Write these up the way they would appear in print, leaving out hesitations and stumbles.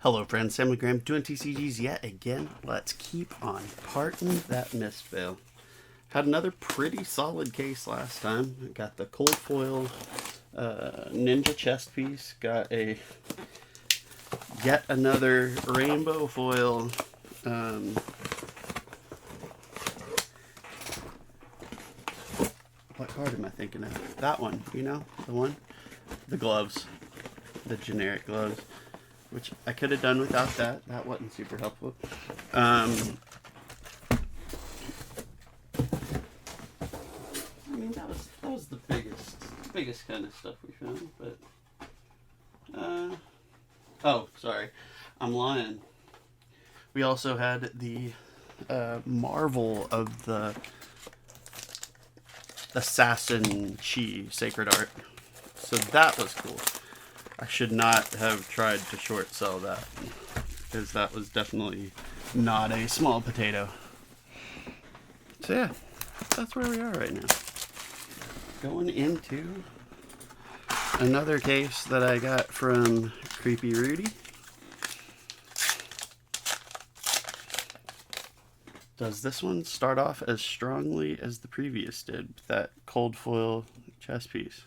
Hello friends, Sam and Graham doing TCGs yet again. Let's keep on parting that Mistveil. Had another pretty solid case last time. Got the cold foil ninja chest piece. Got a yet another rainbow foil what card am I thinking of? That one, you know? The one? The gloves. The generic gloves. Which I could have done without that. That wasn't super helpful. I mean, that was the biggest kind of stuff we found. But oh, sorry, I'm lying. We also had the Marvel of the Assassin Chi Sacred Art. So that was cool. I should not have tried to short sell that, because that was definitely not a small potato. So yeah, that's where we are right now. Going into another case that I got from Creepy Rudy. Does this one start off as strongly as the previous did, that cold foil chest piece?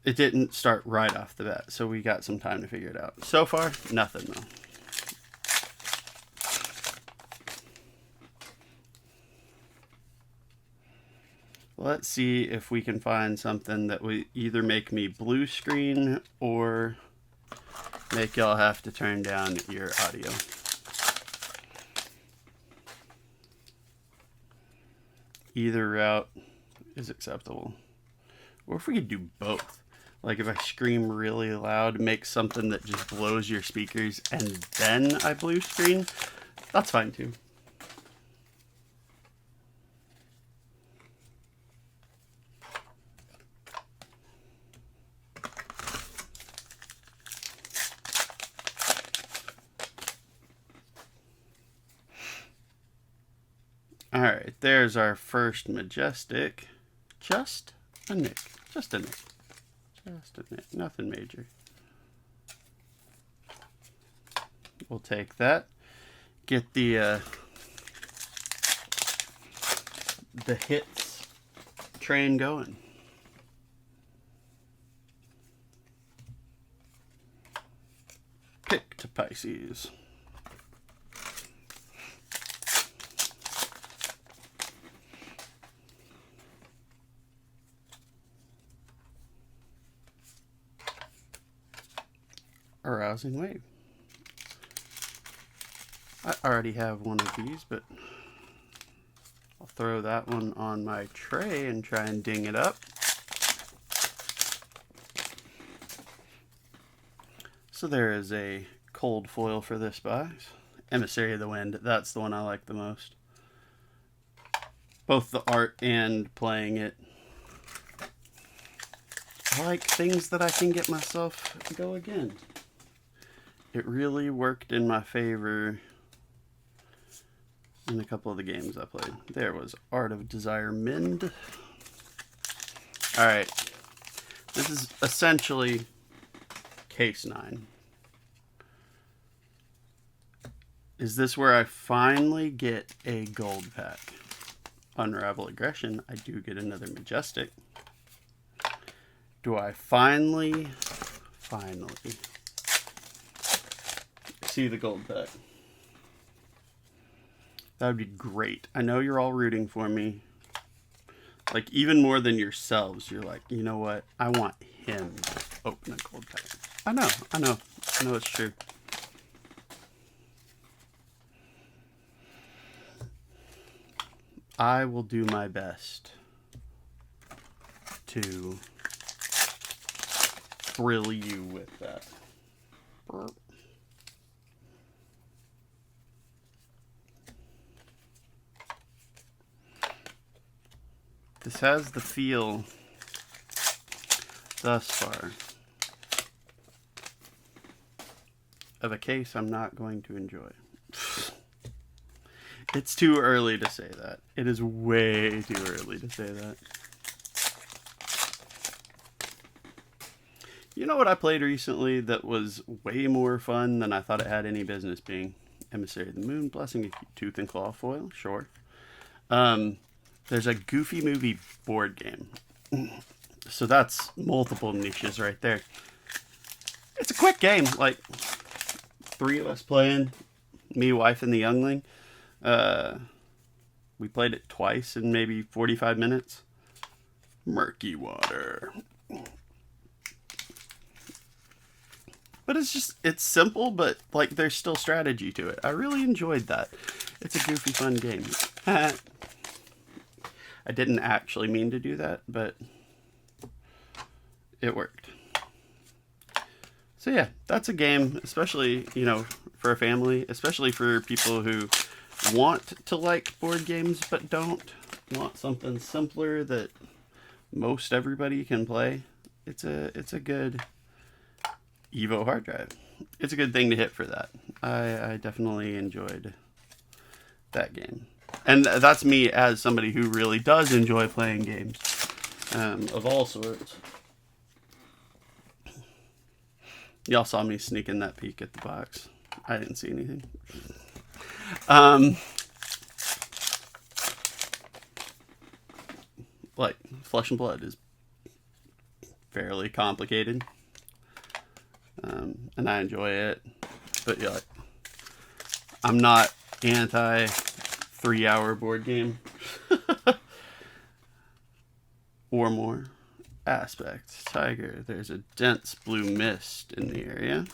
It didn't start right off the bat, so we got some time to figure it out. So far, nothing though. Let's see if we can find something that would either make me blue screen or make y'all have to turn down your audio. Either route is acceptable. Or if we could do both. Like if I scream really loud, make something that just blows your speakers, and then I blue screen, that's fine too. Alright, there's our first Majestic. Just a nick. Just a nick. Just a nick. Nothing major. We'll take that. Get the hits train going. Pick to Pisces. Arousing Wave. I already have one of these, but I'll throw that one on my tray and try and ding it up. So there is a cold foil for this box. Emissary of the Wind, that's the one I like the most. Both the art and playing it. I like things that I can get myself to go again. It really worked in my favor in a couple of the games I played. There was Art of Desire Mend. Alright. This is essentially case 9. Is this where I finally get a gold pack? Unravel Aggression. I do get another Majestic. Do I finally see the gold pack? That would be great. I know you're all rooting for me. Like, even more than yourselves. You're like, you know what? I want him to open a gold pack. I know it's true. I will do my best to thrill you with that. This has the feel, thus far, of a case I'm not going to enjoy. It's too early to say that. It is way too early to say that. You know what I played recently that was way more fun than I thought it had any business being? Emissary of the Moon, Blessing of Tooth and Claw Foil, sure. There's a Goofy Movie board game. So that's multiple niches right there. It's a quick game, like 3 of us playing, me, wife, and the youngling. We played it twice in maybe 45 minutes. Murky Water. But it's simple, but like there's still strategy to it. I really enjoyed that. It's a goofy, fun game. I didn't actually mean to do that, but it worked. So yeah, that's a game, especially, you know, for a family, especially for people who want to like board games but don't. Want something simpler that most everybody can play. It's a good Evo hard drive. It's a good thing to hit for that. I definitely enjoyed that game. And that's me as somebody who really does enjoy playing games of all sorts. Y'all saw me sneaking that peek at the box. I didn't see anything. Like, Flesh and Blood is fairly complicated. And I enjoy it. But yeah, like, I'm not anti 3-hour board game. Or more. Aspect. Tiger. There's a dense blue mist in the area.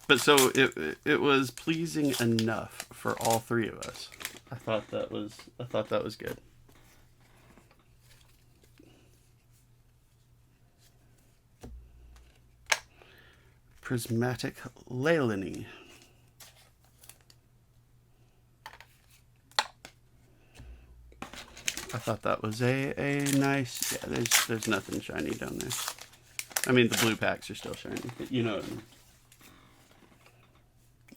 But so it was pleasing enough for all 3 of us. I thought that was good. Prismatic Leilani. I thought that was a nice. Yeah, there's nothing shiny down there. I mean, the blue packs are still shiny, but you know what I mean.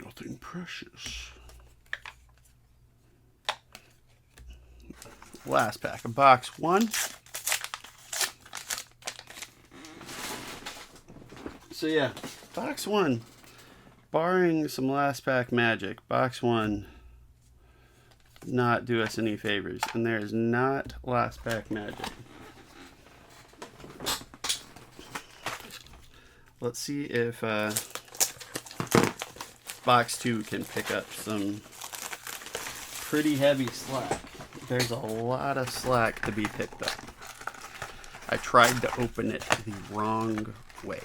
Nothing precious. Last pack of box 1. So yeah, box 1. Barring some last pack magic, box 1 did not do us any favors, and there is not last pack magic. Let's see if box 2 can pick up some pretty heavy slack. There's a lot of slack to be picked up. I tried to open it the wrong way.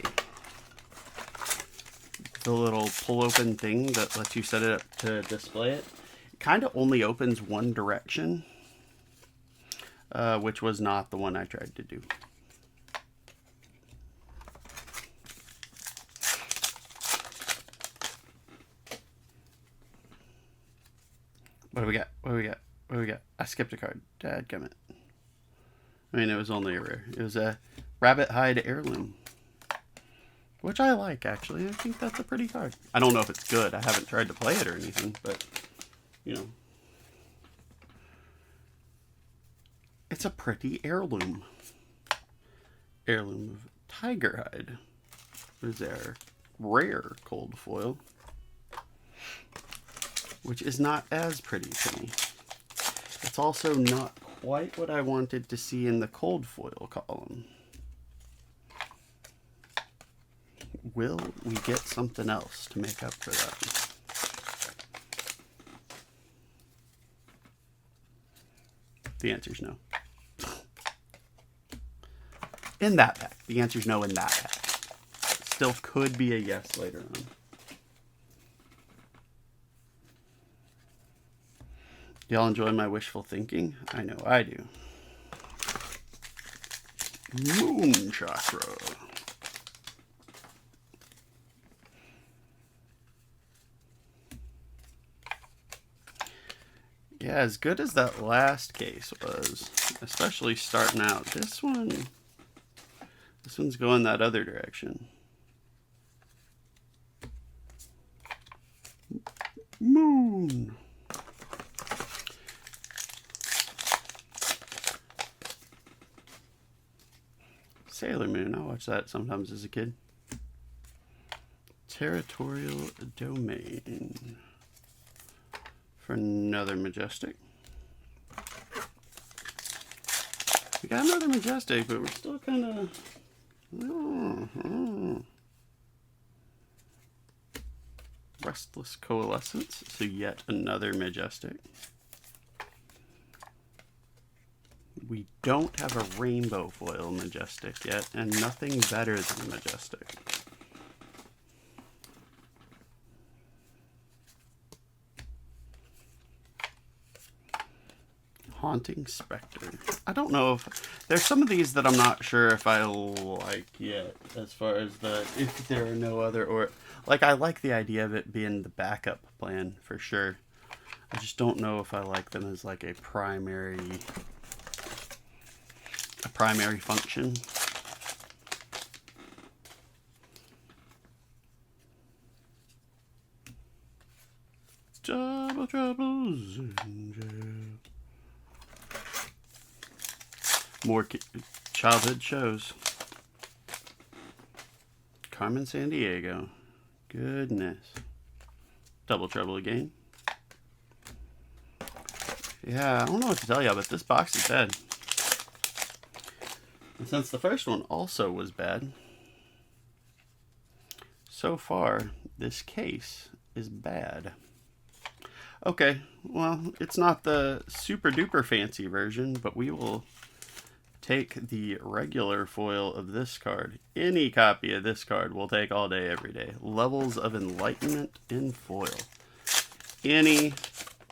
The little pull open thing that lets you set it up to display it, kind of only opens one direction, which was not the one I tried to do. What do we got? What do we got? What do we got? I skipped a card. Dadgummit. I mean, it was only a rare. It was a Rabbit Hide Heirloom, which I like, actually. I think that's a pretty card. I don't know if it's good. I haven't tried to play it or anything, but, you know. It's a pretty heirloom. Heirloom of Tiger Hide. Is their rare cold foil, which is not as pretty to me. It's also not quite what I wanted to see in the cold foil column. Will we get something else to make up for that? The answer's no. In that pack. The answer's no in that pack. Still could be a yes later on. Y'all enjoy my wishful thinking? I know I do. Moon Chakra. Yeah, as good as that last case was, especially starting out, this one's going that other direction. Moon. Sailor Moon. I watched that sometimes as a kid. Territorial Domain. For another Majestic. We got another Majestic, but we're still kind of... Restless Coalescence, so yet another Majestic. We don't have a rainbow foil Majestic yet, and nothing better than a Majestic. Haunting Spectre. I don't know if... There's some of these that I'm not sure if I like yet, as far as if there are no other, or... Like, I like the idea of it being the backup plan, for sure. I just don't know if I like them as, like, a primary function. Double troubles in jail. More childhood shows. Carmen Sandiego. Goodness. Double trouble again. Yeah, I don't know what to tell you, but this box is bad. And since the first one also was bad, so far, this case is bad. Okay, well, it's not the super duper fancy version, but we will take the regular foil of this card. Any copy of this card we'll take all day, every day. Levels of Enlightenment in foil. Any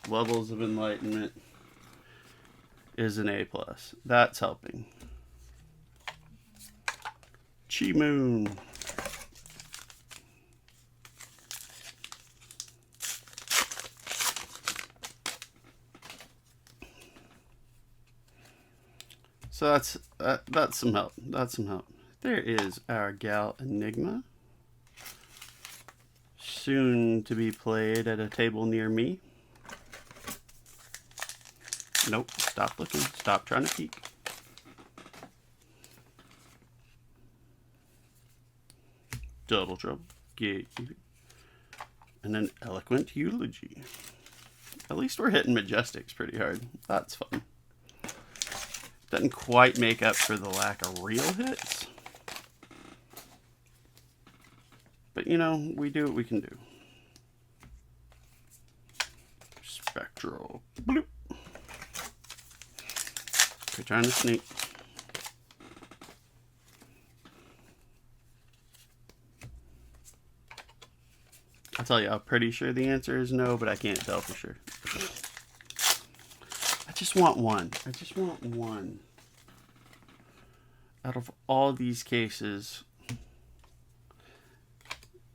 Levels of Enlightenment is an A+. That's helping. Chi Moon. So that's some help. That's some help. There is our gal Enigma. Soon to be played at a table near me. Nope. Stop looking. Stop trying to peek. Double trouble. Gatekeeping. And an Eloquent Eulogy. At least we're hitting Majestics pretty hard. That's fun. Doesn't quite make up for the lack of real hits. But, you know, we do what we can do. Spectral. Bloop. We're trying to sneak. I'll tell you, I'm pretty sure the answer is no, but I can't tell for sure. I just want one. I just want one. Out of all these cases,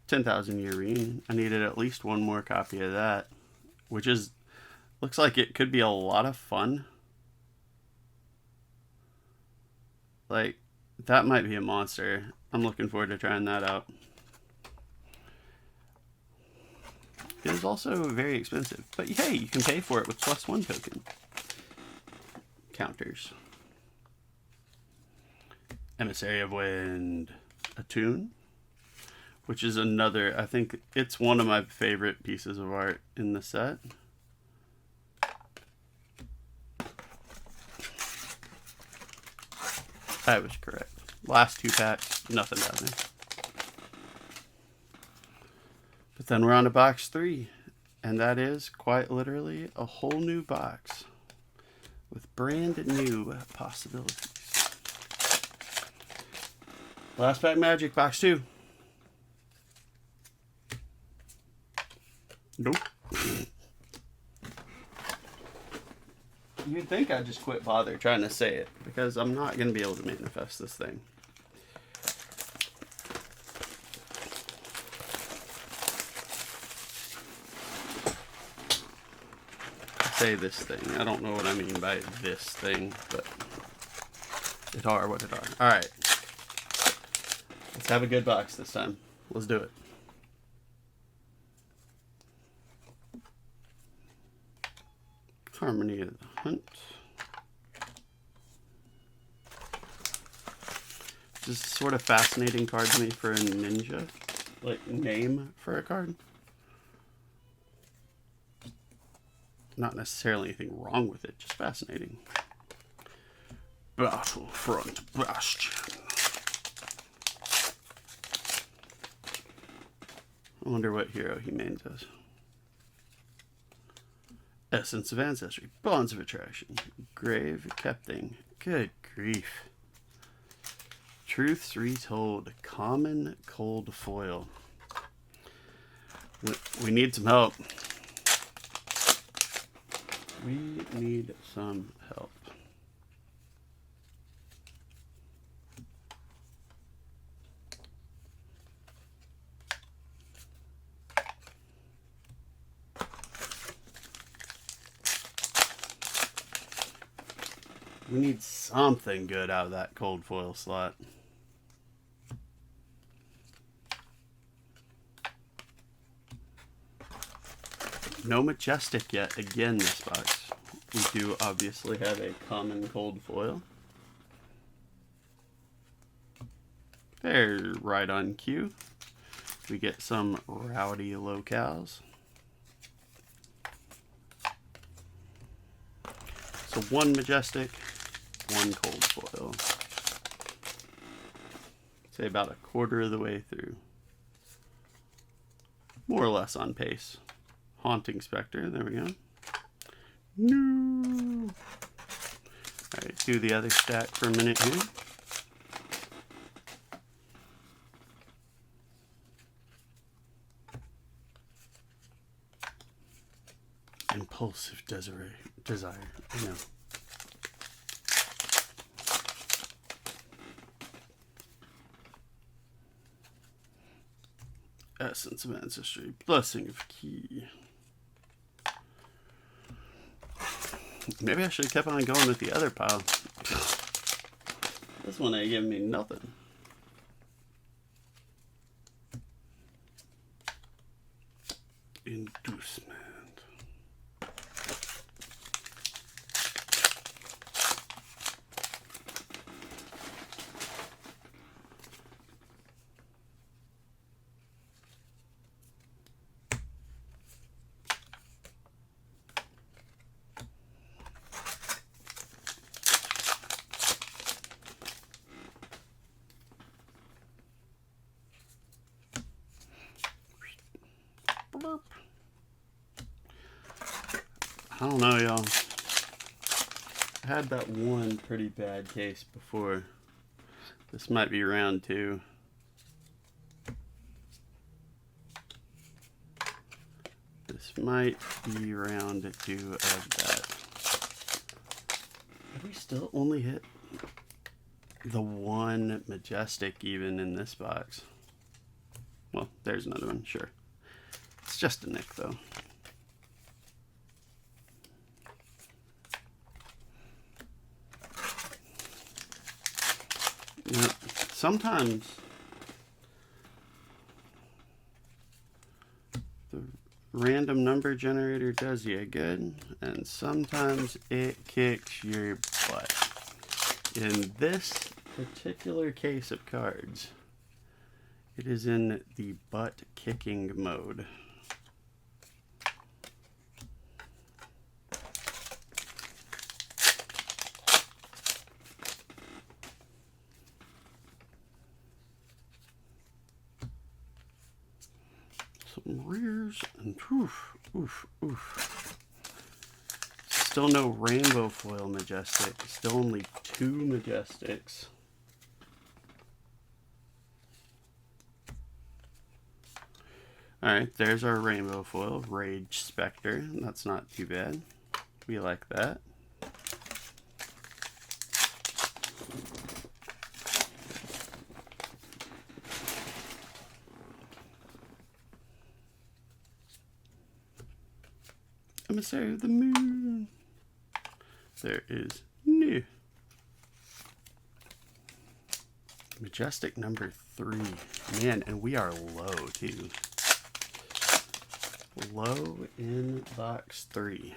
10,000 Year Reunion, I needed at least one more copy of that, which is, looks like it could be a lot of fun. Like, that might be a monster. I'm looking forward to trying that out. It is also very expensive, but hey, you can pay for it with +1 token counters. Emissary of Wind, Attune, which is another, I think it's one of my favorite pieces of art in the set. I was correct. Last 2 packs, nothing down there. But then we're on to box 3, and that is quite literally a whole new box with brand new possibilities. Last pack magic, box 2. Nope. You'd think I'd just quit bother trying to say it, because I'm not going to be able to manifest this thing. Say this thing. I don't know what I mean by this thing, but it are what it are. Alright. Let's have a good box this time. Let's do it. Harmony of the Hunt. This is sort of fascinating card to me for a ninja, like name for a card. Not necessarily anything wrong with it, just fascinating. Battlefront Bastion. I wonder what hero he named us. Essence of Ancestry, Bonds of Attraction, Grave Kepting. Good grief. Truths Retold, Common Cold Foil. We need some help. We need some help. We need something good out of that cold foil slot. No Majestic yet, again, this box. We do obviously have a common cold foil. They're right on cue. We get some Rowdy Locales. So one Majestic, one cold foil. Say about a quarter of the way through. More or less on pace. Haunting Spectre, there we go. No. Alright, do the other stack for a minute here. Impulsive desire, I know. Essence of Ancestry, Blessing of Key. Maybe I should have kept on going with the other pile. This one ain't giving me nothing. Inducement. I don't know, y'all. I had that one pretty bad case before. This might be round 2. This might be round 2 of that. Have we still only hit the one Majestic even in this box? Well, there's another one, sure. It's just a nick, though. Yep. Sometimes the random number generator does you good, and sometimes it kicks your butt. In this particular case of cards, it is in the butt-kicking mode. Some rears and oof. Still no rainbow foil Majestic. Still only 2 Majestics. Alright, there's our rainbow foil, Rage Spectre. That's not too bad. We like that. Emissary of the Moon. There is new. Majestic number 3. Man, and we are low too. Low in box 3.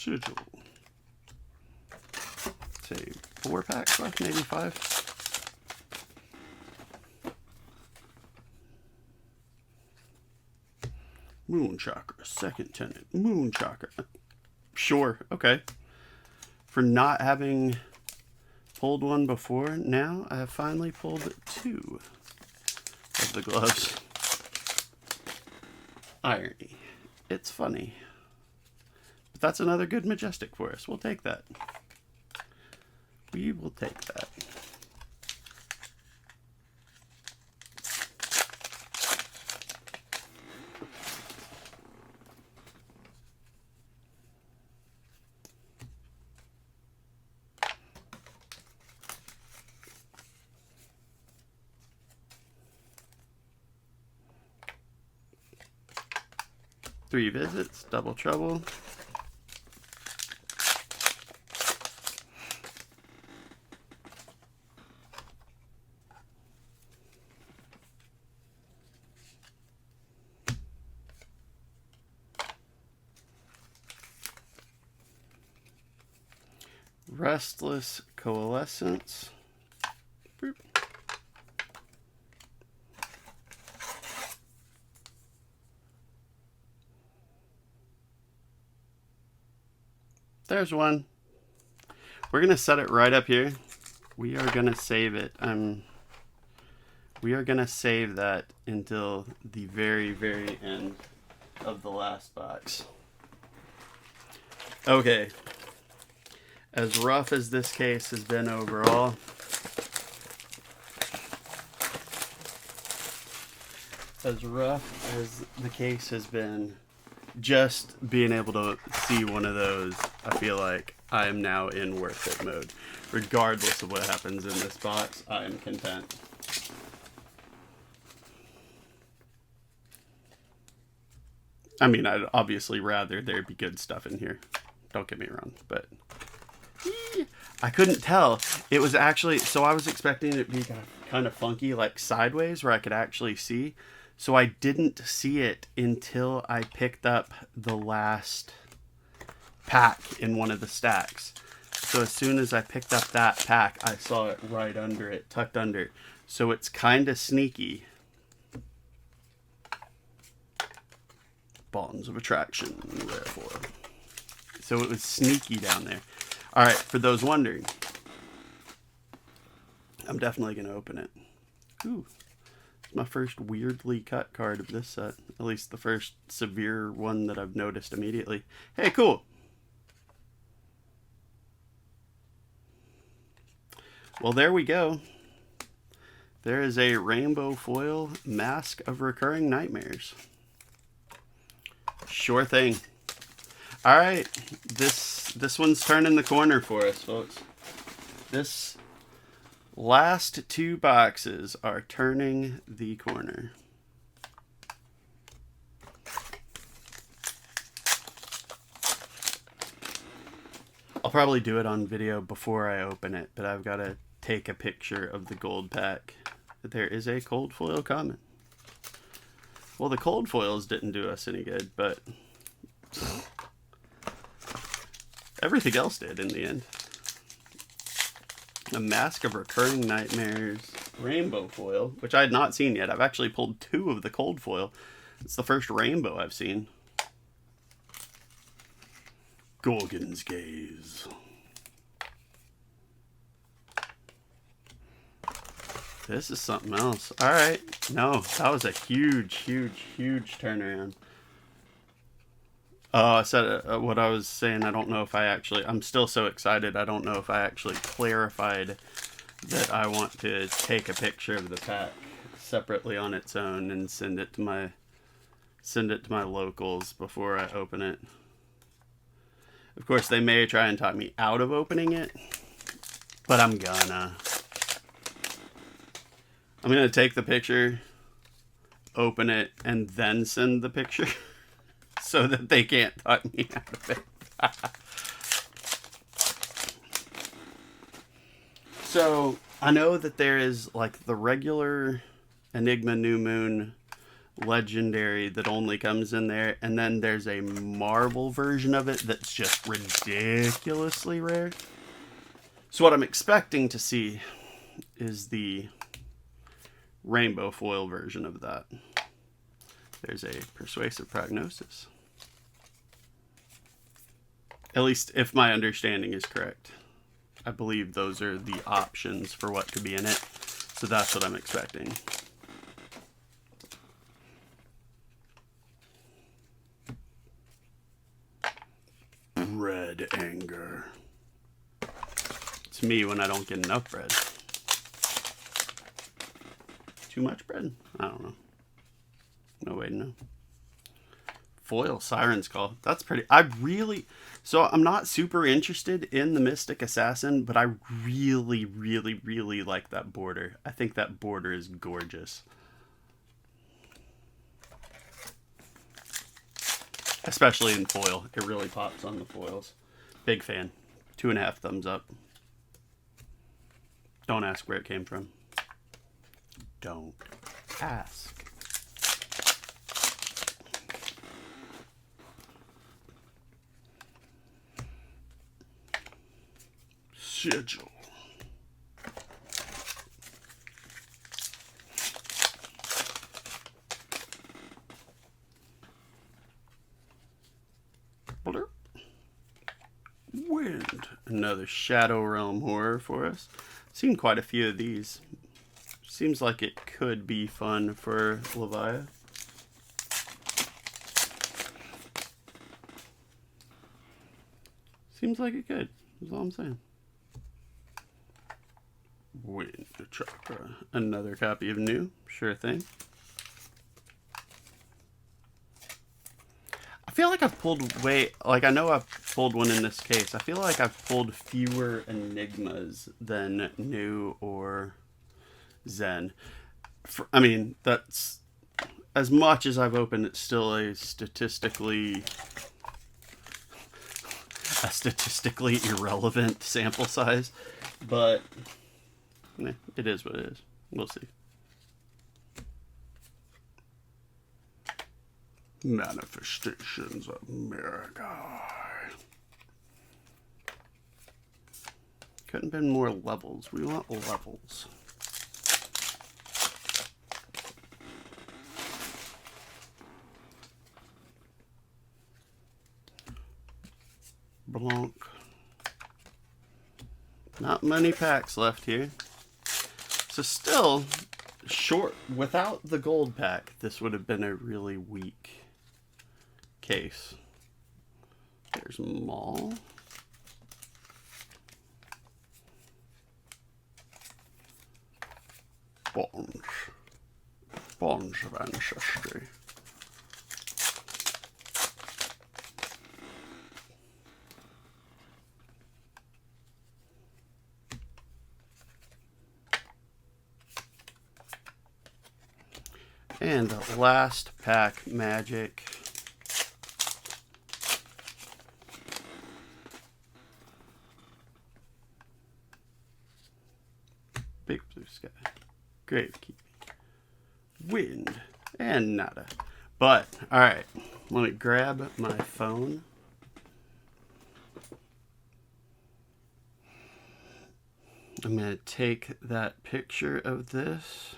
Sigil. Say 4 packs left, maybe 5. Moon Chakra, second tenant. Moon Chakra. Sure, okay. For not having pulled one before, now I have finally pulled 2 of the gloves. Irony. It's funny. But that's another good Majestic for us. We'll take that. We will take that. Three visits, double trouble. Restless Coalescence. Boop. There's one. We're going to set it right up here. We are going to save it. We are going to save that until the very, very end of the last box. Okay. As rough as this case has been overall, as rough as the case has been, just being able to see one of those, I feel like I am now in worth it mode. Regardless of what happens in this box, I am content. I mean, I'd obviously rather there be good stuff in here. Don't get me wrong, but I couldn't tell. It was actually, so I was expecting it to be kind of funky, like sideways, where I could actually see. So I didn't see it until I picked up the last pack in one of the stacks. So as soon as I picked up that pack, I saw it right under it, tucked under it. So it's kind of sneaky. Bonds of Attraction, therefore. So it was sneaky down there. All right, for those wondering, I'm definitely going to open it. Ooh. My first weirdly cut card of this set. At least the first severe one that I've noticed immediately. Hey, cool. Well, there we go. There is a rainbow foil Mask of Recurring Nightmares. Sure thing. All right. This one's turning the corner for us, folks. This last 2 boxes are turning the corner. I'll probably do it on video before I open it, but I've got to take a picture of the gold pack. There is a cold foil coming. Well, the cold foils didn't do us any good, but everything else did in the end. A Mask of Recurring Nightmares rainbow foil, which I had not seen yet. I've actually pulled 2 of the cold foil. It's the first rainbow I've seen. Gorgon's Gaze. This is something else. All right. No, that was a huge, huge, huge turnaround. I said what I was saying. I don't know if I actually, I'm still so excited. I don't know if I actually clarified that I want to take a picture of the pack separately on its own and send it to my locals before I open it. Of course, they may try and talk me out of opening it, but I'm gonna take the picture, open it, and then send the picture so that they can't talk me out of it. So I know that there is like the regular Enigma New Moon legendary that only comes in there, and then there's a marble version of it that's just ridiculously rare. So what I'm expecting to see is the rainbow foil version of that. There's a persuasive prognosis. At least if my understanding is correct. I believe those are the options for what could be in it. So that's what I'm expecting. Red anger. It's me when I don't get enough bread. Too much bread? I don't know. No way to know. Foil Siren's Call. That's pretty. So I'm not super interested in the Mystic Assassin, but I really, really, really like that border. I think that border is gorgeous. Especially in foil. It really pops on the foils. Big fan. 2.5 thumbs up. Don't ask where it came from. Don't ask. Sigil. Blurp. Wind. Another Shadow Realm horror for us. Seen quite a few of these. Seems like it could be fun for Leviathan. Seems like it could. That's all I'm saying. Wind Chakra. Another copy of New. Sure thing. I feel like I've pulled I know I've pulled one in this case. I feel like I've pulled fewer Enigmas than New or Zen. I mean, that's as much as I've opened, it's still a statistically irrelevant sample size, but it is what it is. We'll see. Manifestations of Miragai. Couldn't have been more levels. We want levels. Blanc. Not many packs left here. So still short. Without the gold pack, this would have been a really weak case. There's Maul. Bonds of Ancestry. And last pack magic. Big blue sky. Gravekeeping. Wind. And nada. But, alright. Let me grab my phone. I'm going to take that picture of this.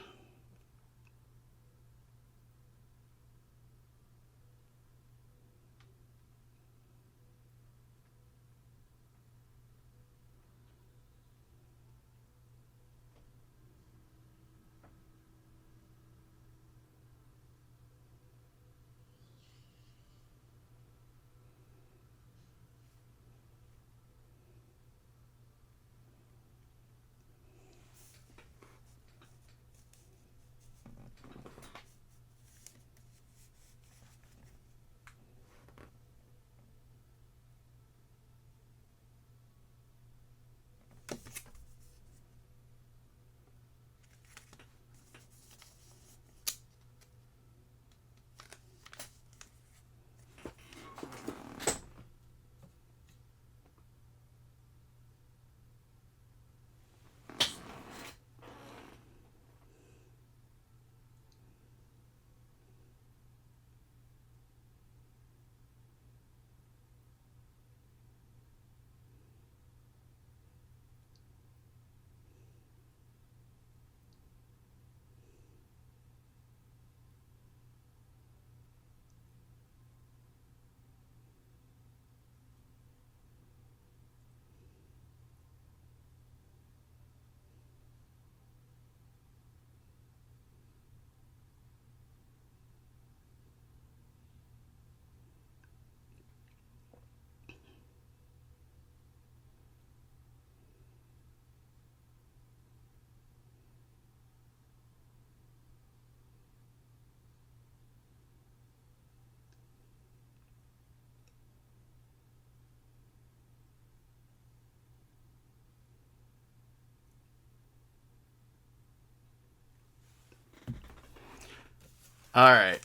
Alright.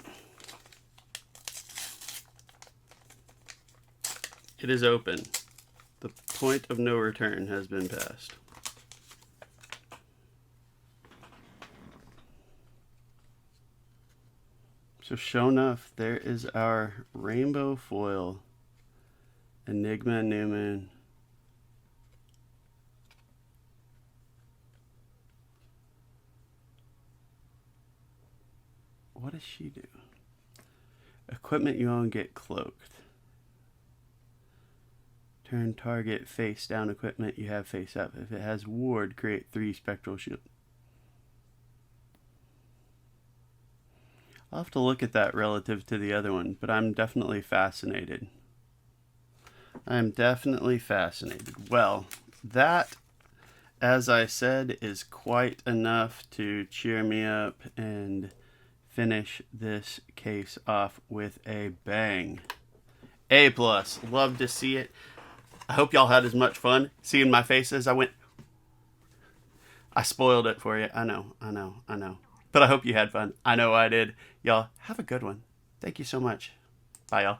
It is open. The point of no return has been passed. So sure enough, there is our rainbow foil Enigma Newman. What does she do? Equipment you own get cloaked. Turn target face down equipment you have face up. If it has ward, create 3 spectral shield. I'll have to look at that relative to the other one, but I'm definitely fascinated. I'm definitely fascinated. Well, that, as I said, is quite enough to cheer me up and finish this case off with a bang. A+. Love to see it. I hope y'all had as much fun seeing my face as I went. I spoiled it for you. I know. But I hope you had fun. I know I did. Y'all, have a good one. Thank you so much. Bye, y'all.